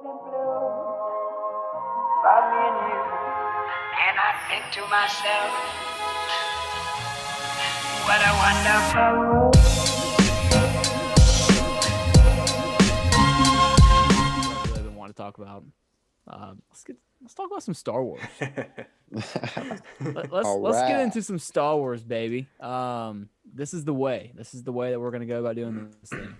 About me and you. And I think to myself, what a wonderful world. I really want to talk about. Let's talk about some Star Wars. Let's get into some Star Wars, baby. This is the way. This is the way that we're gonna go about doing this thing.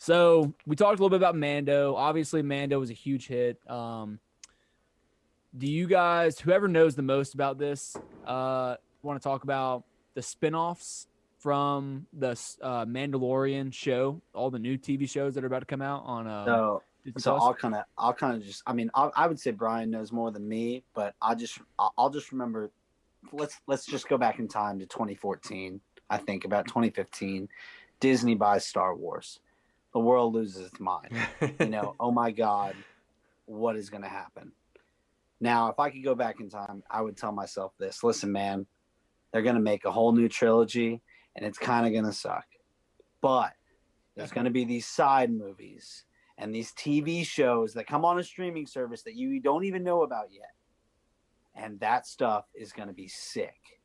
So we talked a little bit about Mando. Obviously, Mando was a huge hit. Do you guys, whoever knows the most about this, want to talk about the spinoffs from the Mandalorian show, all the new TV shows that are about to come out on Disney So Plus? I'll kind of just, I mean, I would say Brian knows more than me, but I'll just remember, let's just go back in time to 2014. I think about 2015, Disney buys Star Wars. The world loses its mind. Oh my God, what is going to happen? Now, if I could go back in time, I would tell myself this. Listen, man, they're going to make a whole new trilogy, and it's kind of going to suck. But there's going to be these side movies and these TV shows that come on a streaming service that you don't even know about yet. And that stuff is going to be sick.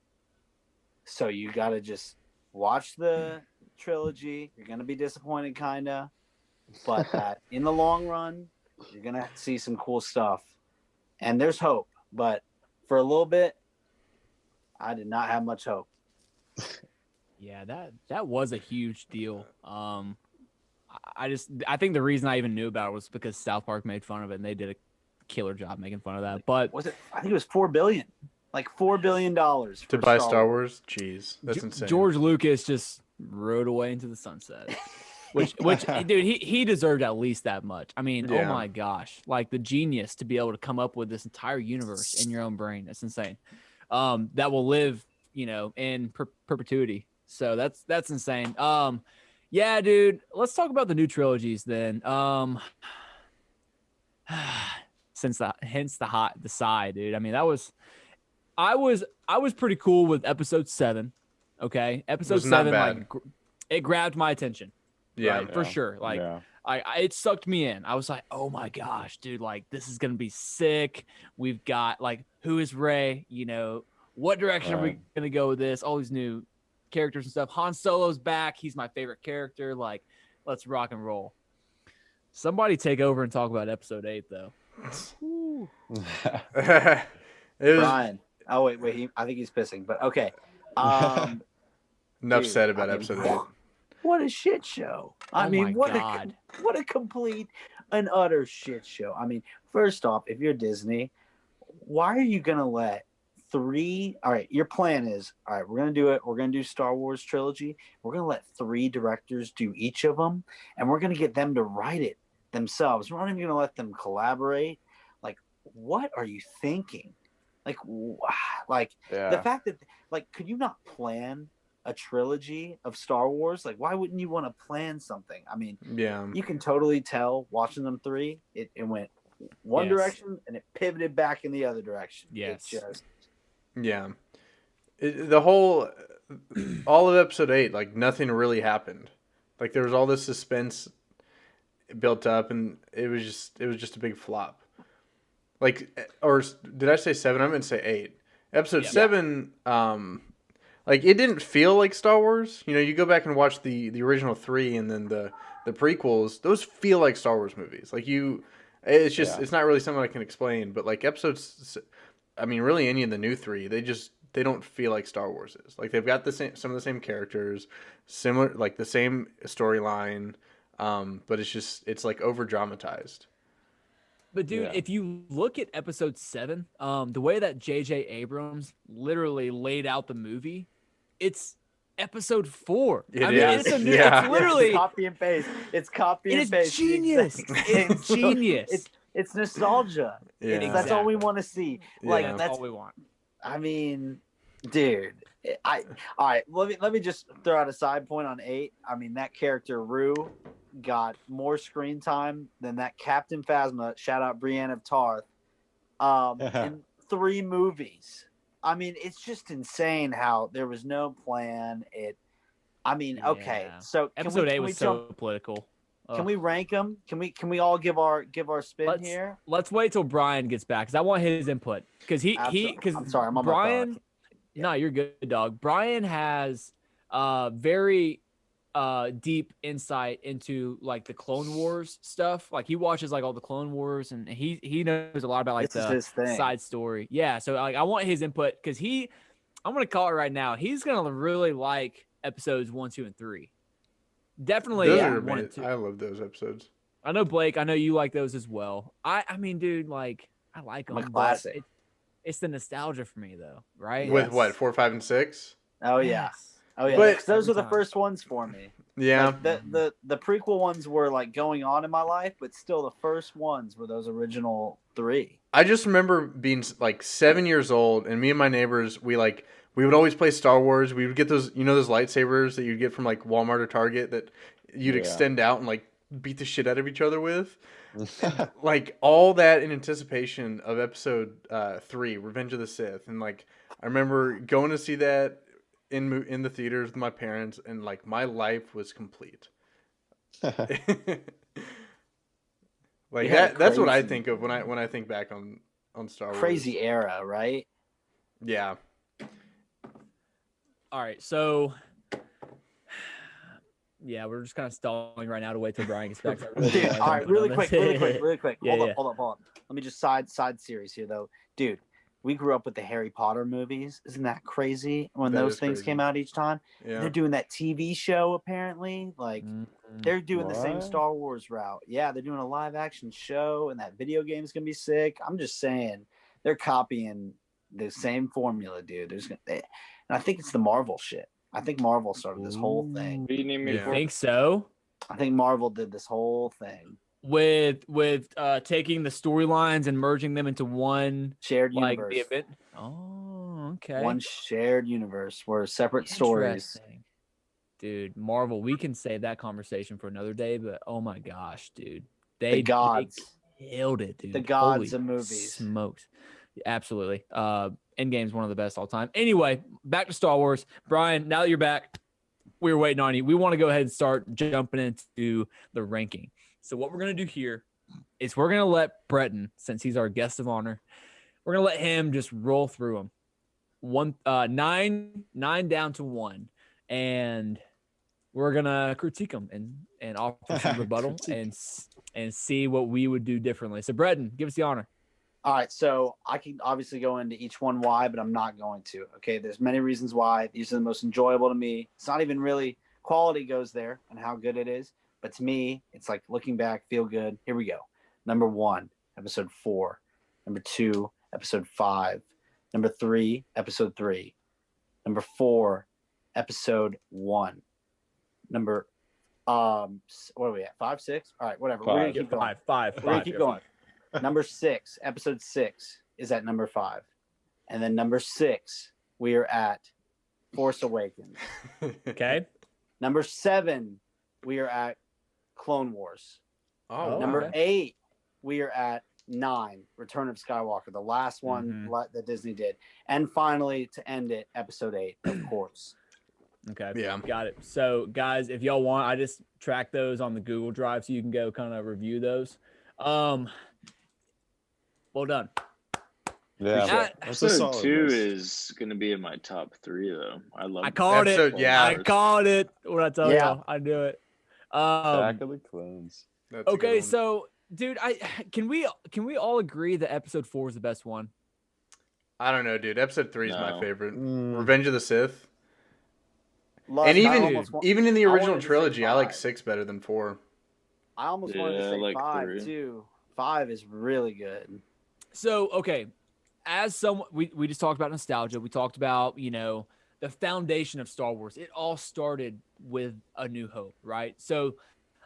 So you got to just watch the trilogy. You're going to be disappointed, kind of. But in the long run, you're going to see some cool stuff. And there's hope, but for a little bit, I did not have much hope. Yeah, that was a huge deal. I think the reason I even knew about it was because South Park made fun of it, and they did a killer job making fun of that. But was it? I think it was $4 billion, like $4 billion to buy Star Wars. Jeez, that's insane. George Lucas just rode away into the sunset. Which, dude, he deserved at least that much. I mean, Oh my gosh, like the genius to be able to come up with this entire universe in your own brain. That's insane. That will live, in perpetuity. So that's insane. Yeah, dude. Let's talk about the new trilogies then. Hence the sigh, dude. I mean, I was pretty cool with episode 7. Okay, episode 7, like it grabbed my attention. Yeah, right, for sure. Like, it sucked me in. I was like, oh my gosh, dude, like this is gonna be sick. We've got like, who is Rey? What direction are we gonna go with this? All these new characters and stuff. Han Solo's back. He's my favorite character. Like, let's rock and roll. Somebody take over and talk about episode 8, though. Brian. Oh wait. I think he's pissing. But okay. Enough said about episode 8. What a shit show. I mean, what a complete and utter shit show. I mean, first off, if you're Disney, why are you going to let 3... All right, your plan is, all right, we're going to do it. We're going to do Star Wars trilogy. We're going to let 3 directors do each of them, and we're going to get them to write it themselves. We're not even going to let them collaborate. Like, what are you thinking? Like, the fact that, like, could you not plan a trilogy of Star Wars? Like, why wouldn't you want to plan something? I mean, you can totally tell watching them 3, it went one direction and it pivoted back in the other direction. Yes. All of episode 8, like nothing really happened. Like there was all this suspense built up, and it was just a big flop. Like, or did I say 7? I meant to say 8. Episode 7, like it didn't feel like Star Wars. You go back and watch the original 3 and then the prequels. Those feel like Star Wars movies. Like it's just it's not really something I can explain. But like episodes, I mean, really any of the new 3, they don't feel like Star Wars is. Like they've got some of the same characters, similar, like the same storyline, but it's like over dramatized. But dude, if you look at episode 7, the way that J.J. Abrams literally laid out the movie, it's episode 4. It's literally copy and paste. It's copy and paste. It's genius. It's genius. It's nostalgia. Yeah. That's all we want to see. Like that's all we want. I mean, dude, all right. Let me just throw out a side point on 8. I mean, that character Rue got more screen time than that Captain Phasma. Shout out Brienne of Tarth. In 3 movies. I mean, it's just insane how there was no plan. Okay, so episode 8 was so political. Can we rank them? Can we all give our spin here? Let's wait till Brian gets back because I want his input. Because I'm sorry, I'm on Brian. my phone. No, you're good, dog. Brian has very deep insight into like the Clone Wars stuff. Like he watches like all the Clone Wars, and he knows a lot about like the side story. Yeah, so like I want his input because I'm gonna call it right now. He's gonna really like episodes 1, 2, and 3. Definitely, Those yeah, are 1 and 2. I love those episodes. I know Blake. I know you like those as well. I mean, dude, like I like them. Classic. It's the nostalgia for me, though, right? With what 4, 5, and 6? Oh yeah. Yes. Oh yeah. But Those were the first ones for me. Yeah. Like, the prequel ones were like going on in my life, but still the first ones were those original 3. I just remember being like 7 years old, and me and my neighbors, we would always play Star Wars. We would get those, those lightsabers that you'd get from like Walmart or Target that you'd extend out and like beat the shit out of each other with. Like all that in anticipation of episode 3, Revenge of the Sith. And like I remember going to see that in the theaters with my parents, and like my life was complete. Like that's what I think of when I think back on Star Wars. Crazy era, right? Yeah. All right, so yeah, we're just kind of stalling right now to wait till Brian gets back. Dude, all right, really quick. Yeah, Hold up. Let me just side series here though. Dude, we grew up with the Harry Potter movies. Isn't that crazy? When those things came out each time. Yeah. They're doing that TV show apparently. Like they're doing the same Star Wars route. Yeah, they're doing a live action show, and that video game is gonna be sick. I'm just saying they're copying the same formula, dude. And I think it's the Marvel shit. I think Marvel started this whole thing. You think so? I think Marvel did this whole thing with taking the storylines and merging them into one shared universe. Like the event. Oh, okay. One shared universe where separate stories. Dude, Marvel, we can save that conversation for another day, but oh my gosh, dude. The gods killed it, dude. The gods of movies. Smoked. Absolutely. Endgame's one of the best all time. Anyway, back to Star Wars. Brian, now that you're back, we were waiting on you. We want to go ahead and start jumping into the ranking. So what we're going to do here is we're going to let Breton, since he's our guest of honor, we're going to let him just roll through them. 9 down to 1. And we're going to critique them and offer some rebuttal and see what we would do differently. So Breton, give us the honor. All right, so I can obviously go into each one why, but I'm not going to. Okay, there's many reasons why. These are the most enjoyable to me. It's not even really quality goes there and how good it is, but to me, it's like looking back, feel good. Here we go. Number 1, episode 4. Number 2, episode 5. Number 3, episode 3. Number 4, episode 1. Number what are we at? 5, 6? All right, whatever. 5. We're gonna keep going. 5. We're gonna keep going. Number 6, episode 6 is at number 5. And then number 6, we are at Force Awakens. Okay. Number 7, we are at Clone Wars. Oh, Number 8, we are at 9, Return of Skywalker, the last one that Disney did. And finally, to end it, episode 8, of course. Okay. Yeah. Got it. So, guys, if y'all want, I just track those on the Google Drive so you can go kind of review those. Well done. Yeah. Episode 2 is going to be in my top 3, though. I called it. Yeah. I called it. What I tell you, I knew it. Attack of the Clones. Okay, so, dude, can we all agree that episode 4 is the best one? I don't know, dude. Episode 3 is my No. favorite. Revenge of the Sith. And even in the original trilogy, I like 6 better than 4. I almost wanted to say like 5, 3. too. 5 is really good. So, okay, as someone, we just talked about nostalgia. We talked about, the foundation of Star Wars. It all started with A New Hope, right? So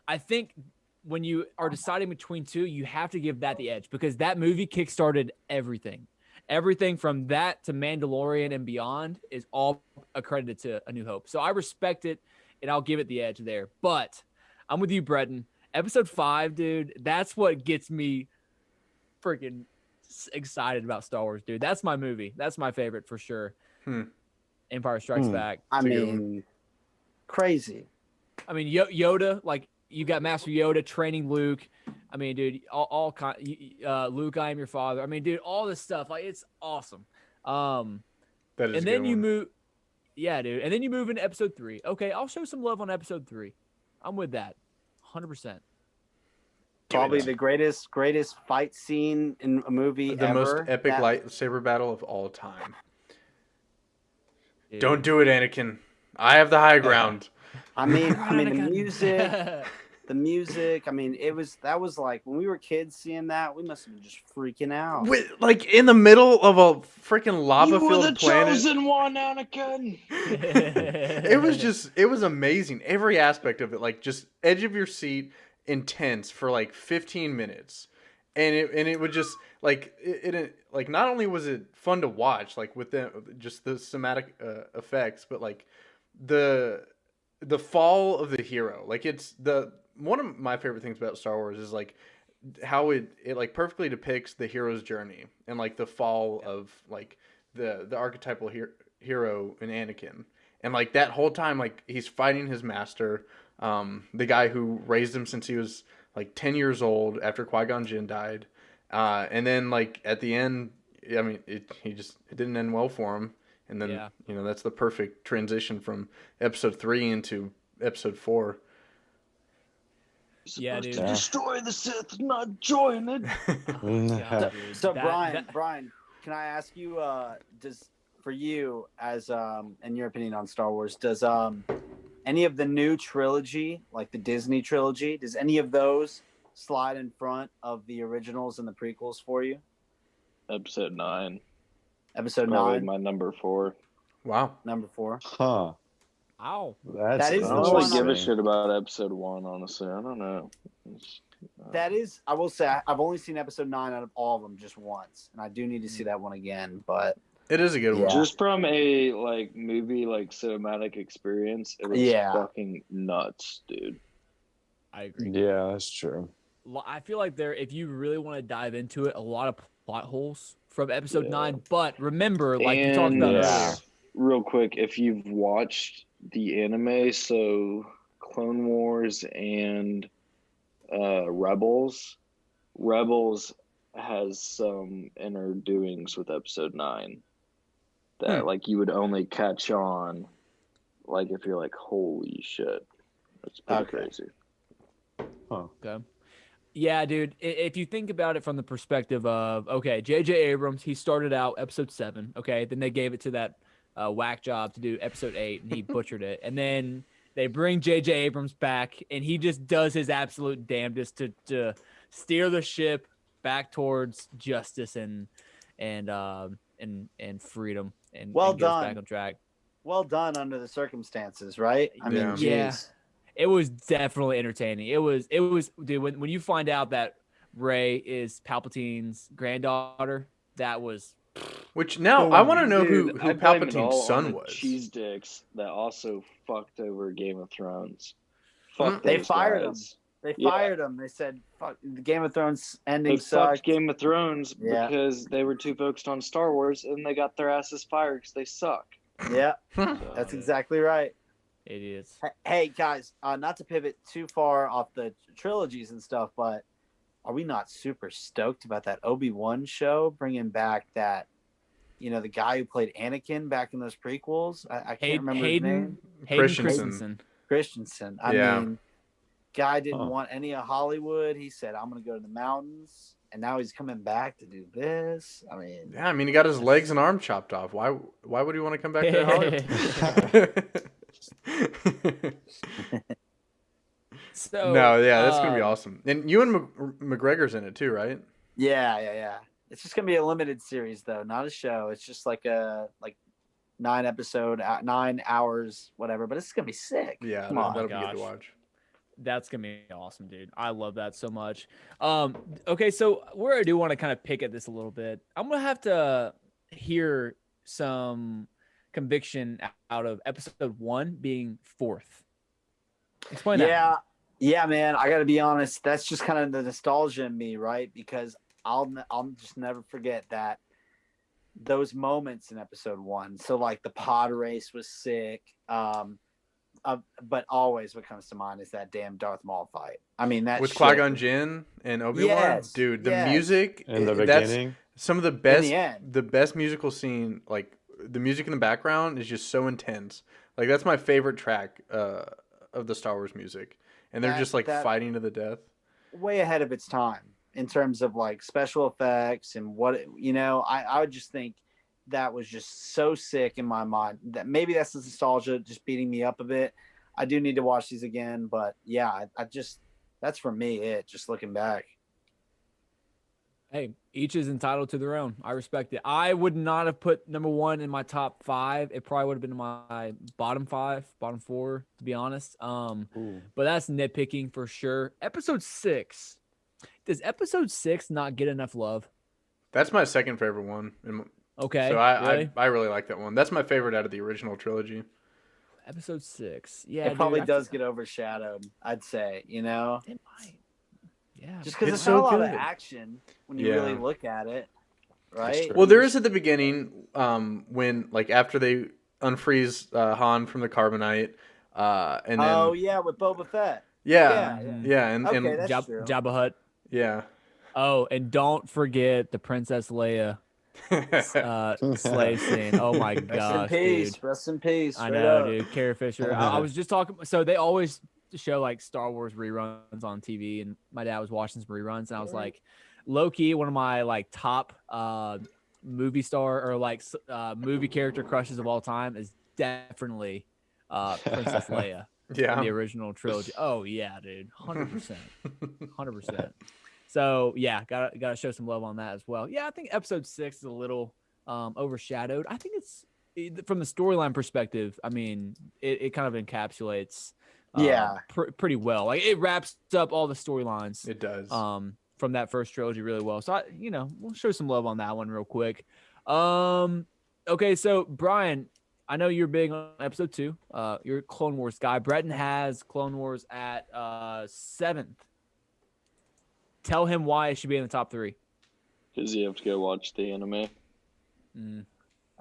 I think when you are deciding between 2, you have to give that the edge because that movie kickstarted everything. Everything from that to Mandalorian and beyond is all accredited to A New Hope. So I respect it, and I'll give it the edge there. But I'm with you, Breton. Episode 5, dude, that's what gets me freaking excited about Star Wars, dude. That's my movie. That's my favorite for sure. Empire Strikes Back. I mean, crazy. I mean, Yoda, like you got Master Yoda training Luke. I mean, dude, all kind. Luke, I am your father. I mean, dude, all this stuff, like, it's awesome. That is And a then good you one. move, yeah, dude. And then you move into episode 3. Okay, I'll show some love on episode 3. I'm with that, 100%. Probably the greatest fight scene in a movie The ever. most epic That- lightsaber battle of all time. Dude. Don't do it, Anakin. I have the high ground. I mean, Anakin. the music. I mean, that was like when we were kids seeing that, we must have been just freaking out. Like in the middle of a freaking lava You were filled the planet. chosen one, Anakin. It was amazing. Every aspect of it, like just edge of your seat, intense for like 15 minutes. And it would just like it like not only was it fun to watch, like with just the cinematic effects, but like the fall of the hero. Like it's one of my favorite things about Star Wars is like how it like perfectly depicts the hero's journey and like the fall of like the archetypal hero in Anakin. And like that whole time, like he's fighting his master, the guy who raised him since he was like 10 years old after Qui-Gon Jinn died. And then like at the end, I mean, it didn't end well for him. And then, you know, that's the perfect transition from episode 3 into episode 4. Yeah, dude. To destroy the Sith, not join it. God, dude. So That- Brian, can I ask you, for you as in your opinion on Star Wars, does any of the new trilogy, like the Disney trilogy, does any of those slide in front of the originals and the prequels for you? Episode 9. Episode Probably 9, my number 4. Wow. number 4. Huh. Ow. That is I the don't one really I- give a shit about episode 1, honestly. I don't know. That is, I will say, I've only seen episode 9 out of all of them just once, and I do need to see that one again. But It is a good one. Yeah. Just from a like movie like cinematic experience, it was fucking nuts, dude. I agree. Yeah, that's true. I feel like if you really want to dive into it, a lot of plot holes from episode Yeah. 9. But remember, like you talked about earlier. Real quick, if you've watched the anime, so Clone Wars and Rebels has some inner doings with episode 9 that like you would only catch on like if you're like, holy shit. It's pretty crazy. Okay. Yeah, dude. If you think about it from the perspective of, okay, J.J. Abrams, he started out episode 7. Okay. Then they gave it to that whack job to do episode 8, and he butchered it. And then they bring J.J. Abrams back, and he just does his absolute damnedest to steer the ship back towards justice and freedom and Well get us done. back on track. well done under the circumstances, right? I mean, Yeah. geez. It was definitely entertaining. It was, dude. When you find out that Rey is Palpatine's granddaughter, that was. Which now I want to know who Dude, I blame it Palpatine's all on son the was. Cheese dicks that also fucked over Game of Thrones. Fuck They those fired guys. They Yeah. fired him. They said, "Fuck, the Game of Thrones ending They fucked sucked." Game of Thrones Yeah. because they were too focused on Star Wars and they got their asses fired because they suck. Yeah, So, that's exactly right. It is. Hey guys, not to pivot too far off the trilogies and stuff, but are we not super stoked about that Obi-Wan show bringing back that, the guy who played Anakin back in those prequels? I can't remember his name. Hayden Christensen. Christensen. I Yeah. mean, guy didn't want any of Hollywood. He said, "I'm going to go to the mountains," and now he's coming back to do this. I mean, Yeah, I mean, he got his legs and arm chopped off. Why would he want to come back to Hollywood? So No, yeah, that's gonna be awesome. And Ewan McGregor's in it too, right? yeah. It's just going to be a limited series though, not a show. It's just like a 9 hours, whatever. But it's going to be sick. Yeah, Come on. that'll be good gosh. to watch. That's gonna be awesome, dude. I love that so much. Okay, so where I do want to kind of pick at this a little bit, I'm gonna have to hear some conviction out of episode 1 being 4th. Explain that. Yeah, man. I got to be honest. That's just kind of the nostalgia in me, right? Because I'll just never forget that those moments in episode 1. So like the pod race was sick. but always what comes to mind is that damn Darth Maul fight. I mean, that With shit Qui-Gon was- Jinn and Obi-Wan, Yes, dude, the yes. music In the that's beginning, some of the In best, the end. the best musical scene. Like the music in the background is just so intense. Like that's my favorite track of the Star Wars music, and they're just like That fighting to the death. way ahead of its time in terms of like special effects and I would just think that was just so sick in my mind that maybe that's the nostalgia just beating me up a bit. I do need to watch these again, but yeah, I just that's for me just looking back. Hey, each is entitled to their own. I respect it. I would not have put number 1 in my top 5. It probably would have been my bottom 5, bottom 4, to be honest. ooh. But that's nitpicking for sure. Episode 6. Does episode 6 not get enough love? That's my second favorite one. Okay. So I, really? I really like that one. That's my favorite out of the original trilogy. Episode 6. Yeah, It probably dude, does get overshadowed, I'd say, It might. Yeah. just because It's it's not so a lot of good. action when you Yeah. really look at it, right? true. Well, there is at the beginning when like after they unfreeze Han from the carbonite, and then Oh yeah, with Boba Fett. yeah, yeah. yeah, and Okay, that's true. Jabba Hutt. yeah. Oh, and don't forget the Princess Leia slay scene. Oh my Rest in gosh, peace. dude. Rest in peace. I straight know, up. dude. Carrie Fisher. I was just talking. So they always show like Star Wars reruns on TV, and my dad was watching some reruns, and I was like, low key, one of my like top movie star or like movie character crushes of all time is definitely Princess Leia in Yeah. the original trilogy. Oh yeah, dude, 100%, 100%. So yeah, gotta show some love on that as well. Yeah, I think episode 6 is a little overshadowed. I think it's from the storyline perspective. I mean, it kind of encapsulates pretty well. Like it wraps up all the storylines. It does. From that first trilogy really well. So we'll show some love on that one real quick. Okay, so Brian, I know you're big on episode 2. You're a Clone Wars guy. Breton has Clone Wars at 7th. Tell him why it should be in the top 3. Because you have to go watch the anime.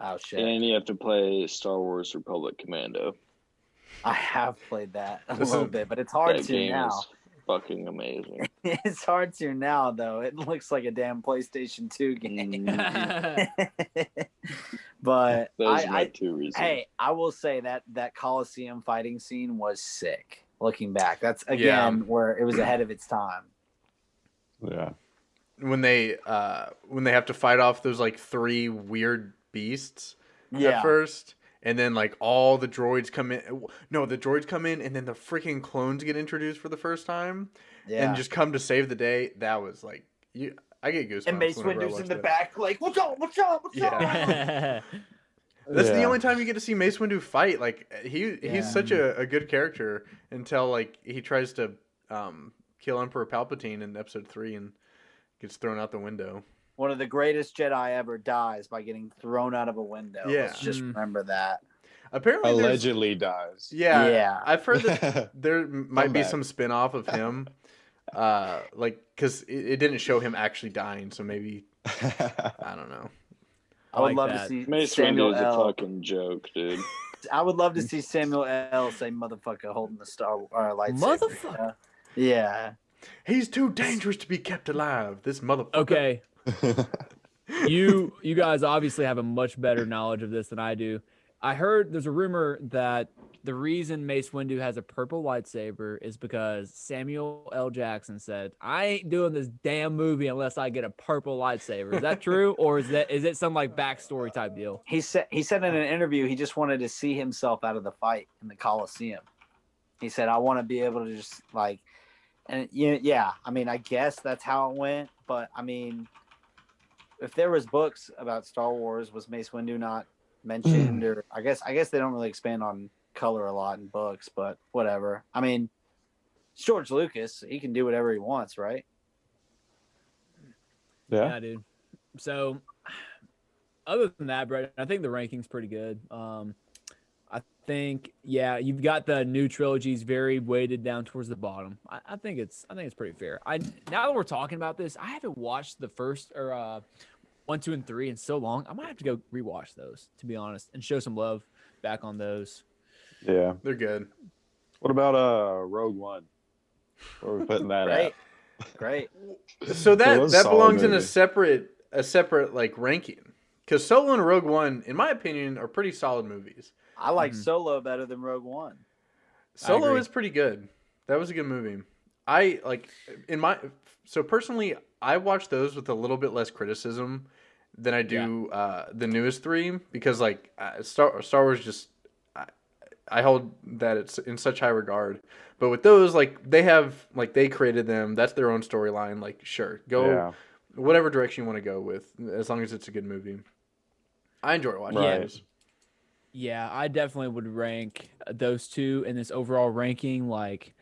Oh shit! And you have to play Star Wars Republic Commando. I have played that a This little is- bit, but it's hard That to game now. is fucking amazing. It's hard to now, though. It looks like a damn PlayStation 2 game. But Those are my I 2 reasons. hey, I will say that Coliseum fighting scene was sick. Looking back, that's again Yeah. where it was ahead of its time. Yeah. When they have to fight off those like 3 weird beasts at first, and then like all the droids come in. No, the droids come in, and then the freaking clones get introduced for the first time, and just come to save the day. That was like I get goosebumps. And Mace whenever I Windu's in watch the that. back, like, what's up? Yeah. That's the only time you get to see Mace Windu fight. Like he's such a good character until like he tries to kill Emperor Palpatine in episode 3 and gets thrown out the window. One of the greatest Jedi ever dies by getting thrown out of a window. Yeah. Let's just remember that. Apparently, Allegedly dies. Yeah, I've heard that there might be back. some spin-off of him, like because it didn't show him actually dying, so maybe I don't know. I would like love that. to see Mace Samuel Windu is a L. fucking joke, dude. I would love to see Samuel L. say "motherfucker" holding the lightsaber. Motherfucker. Yeah. He's too dangerous to be kept alive. This motherfucker. Okay. You guys obviously have a much better knowledge of this than I do. I heard there's a rumor that the reason Mace Windu has a purple lightsaber is because Samuel L. Jackson said, "I ain't doing this damn movie unless I get a purple lightsaber." Is that true, or is it some like backstory type deal? He said in an interview he just wanted to see himself out of the fight in the Coliseum. He said, "I want to be able to just like," and yeah. I mean, I guess that's how it went. But I mean, if there was books about Star Wars, was Mace Windu not mentioned? Or I guess they don't really expand on color a lot in books, but whatever. I mean, it's George Lucas. He can do whatever he wants, right? Yeah, dude. So, other than that, Brett, I think the ranking's pretty good. I think, you've got the new trilogies very weighted down towards the bottom. I think it's pretty fair. Now that we're talking about this, I haven't watched the first or 1, 2, and 3 in so long. I might have to go rewatch those, to be honest, and show some love back on those. Yeah. They're good. What about Rogue One? Where are we putting that Great, at? great. So It that was a solid belongs in movie. a separate like ranking. Because Solo and Rogue One, in my opinion, are pretty solid movies. I like Mhm. Solo better than Rogue One. Solo agree. is pretty good. That was a good movie. I like in my so personally, I watch those with a little bit less criticism than I do the newest three because like Star Wars just I hold that it's in such high regard. But with those, like they have like they created them. That's their own storyline. Like sure, go Yeah. whatever direction you want to go with, as long as it's a good movie. I enjoy watching Right. those. Yeah, I definitely would rank those two in this overall ranking like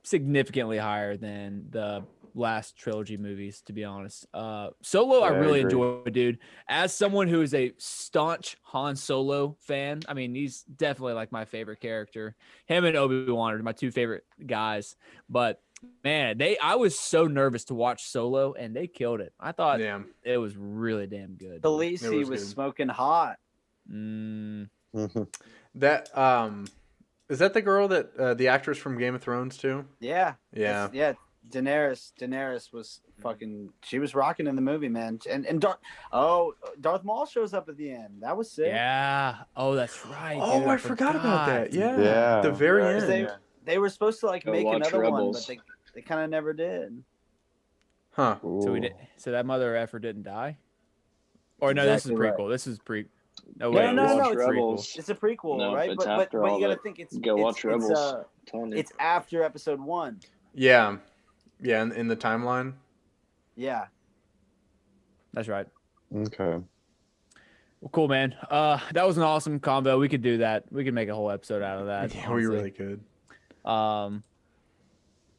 significantly higher than the last trilogy movies, to be honest. Solo, I Yeah, I really agree. enjoy, dude. As someone who is a staunch Han Solo fan, I mean, he's definitely like my favorite character. Him and Obi-Wan are my two favorite guys. But man, I was so nervous to watch Solo, and they killed it. I thought Yeah, it was really damn good. Khaleesi was was good. smoking hot. Mm, that is that the girl that the actress from Game of Thrones too? Yeah, Yeah. yeah. Daenerys was fucking. She was rocking in the movie, man. And Darth Maul shows up at the end. That was sick. yeah. Oh, that's right. Oh, dude, I forgot about that. Yeah, Yeah. the very Right. end. They they were supposed to like Go make watch another Rebels. one, but they kind of never did. Huh? So we Ooh. did. So that mother effer didn't die. Or no, Exactly this is prequel. right. This is pre. No, No, wait, no, this no, is it's prequel. Rebels. It's a prequel, No, right? it's But after you all gotta that. think it's Go watch Rebels. I'm telling you. it's after episode 1. Yeah, yeah. In the timeline. Yeah. That's right. Okay. Well, cool, man. That was an awesome combo. We could do that. We could make a whole episode out of that. Yeah, we honestly. really could.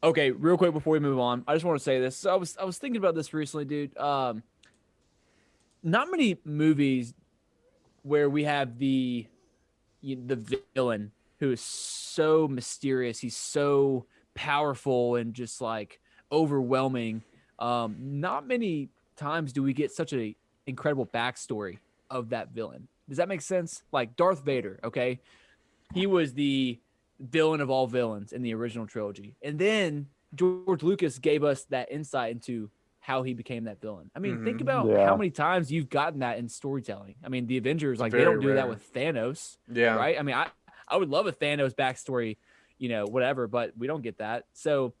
Okay, real quick before we move on, I just want to say this. So I was thinking about this recently, dude. Not many movies where we have the villain who is so mysterious. He's so powerful and just like overwhelming. Not many times do we get such a incredible backstory of that villain. Does that make sense? Like Darth Vader, okay? He was the villain of all villains in the original trilogy. And then George Lucas gave us that insight into how he became that villain. I mean, think about Yeah. how many times you've gotten that in storytelling. I mean, the Avengers, like they Very don't do that rare. with Thanos, Yeah. right? I mean, I would love a Thanos backstory, whatever, but we don't get that. So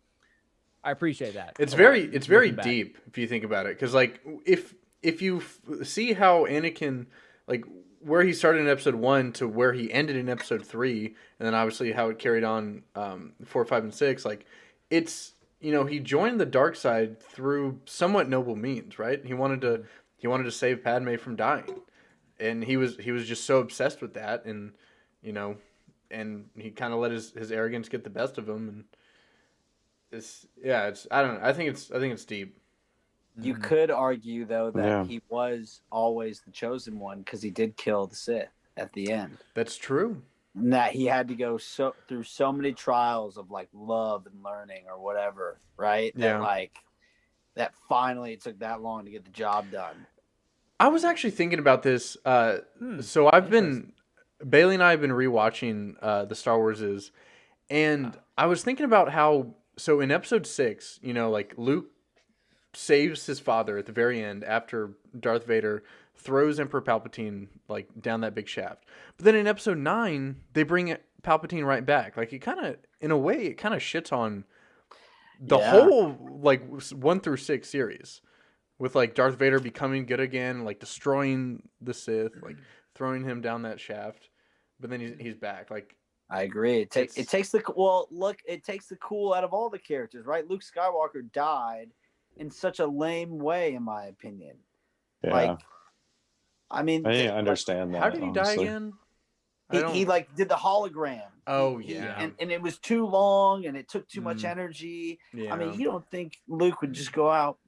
I appreciate that. It's a very lot, it's very looking back. deep if you think about it, because like if you see how Anakin like where he started in episode 1 to where he ended in episode 3, and then obviously how it carried on 4, 5, and 6, like it's he joined the dark side through somewhat noble means, right? He wanted to save Padme from dying, and he was just so obsessed with that, and and he kind of let his arrogance get the best of him, and it's I don't know. I think it's deep. You could argue though that Yeah. he was always the chosen one because he did kill the Sith at the end. That's true. And that he had to go through so many trials of like love and learning or whatever, right? Yeah. That finally it took that long to get the job done. I was actually thinking about this. So Bailey and I have been rewatching the Star Warses, and I was thinking about how so in episode 6, like Luke saves his father at the very end after Darth Vader throws Emperor Palpatine like down that big shaft. But then in episode 9, they bring Palpatine right back. Like it kind of, in a way, it kind of shits on the whole like 1 through 6 series, with like Darth Vader becoming good again, like destroying the Sith, like throwing him down that shaft. But then he's back. Like I agree. It takes the cool out of all the characters, right? Luke Skywalker died in such a lame way, in my opinion. Yeah. Like, I mean, I didn't understand that. how did he die honestly. again? he like did the hologram. Oh, He- yeah. and it was too long, and it took too much energy. Yeah. I mean, you don't think Luke would just go out,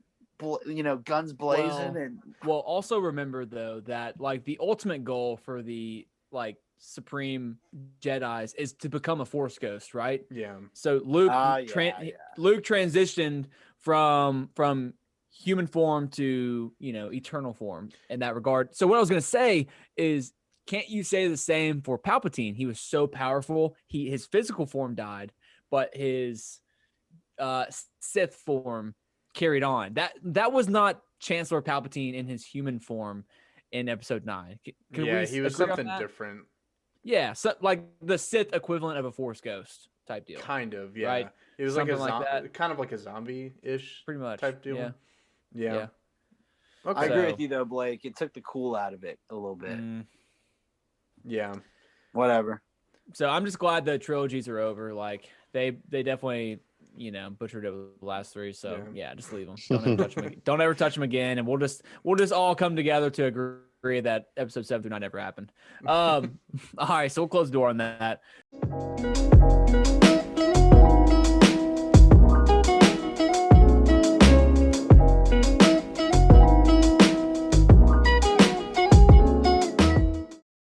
guns blazing, Well, and Well, also remember though that like the ultimate goal for the like supreme Jedis is to become a Force ghost, right? Yeah. So Luke yeah. Luke transitioned from human form to eternal form in that regard. So what I was gonna say is can't you say the same for Palpatine? He was so powerful. His physical form died, but his Sith form carried on. That was not Chancellor Palpatine in his human form in Episode 9. Can yeah, we he was agree on something that? different. Yeah, so like the Sith equivalent of a Force ghost type deal. Kind of, yeah. Right. It was Something like like that. kind of like a zombie-ish Pretty much type deal. Yeah. Yeah. I Okay. agree So- with you though, Blake. It took the cool out of it a little bit. Yeah. Whatever. So I'm just glad the trilogies are over. Like they definitely butchered it with the last 3. So yeah, just leave them. Don't ever touch them again. And we'll just all come together to agree that episode 7 through 9 never happened. All right, so we'll close the door on that.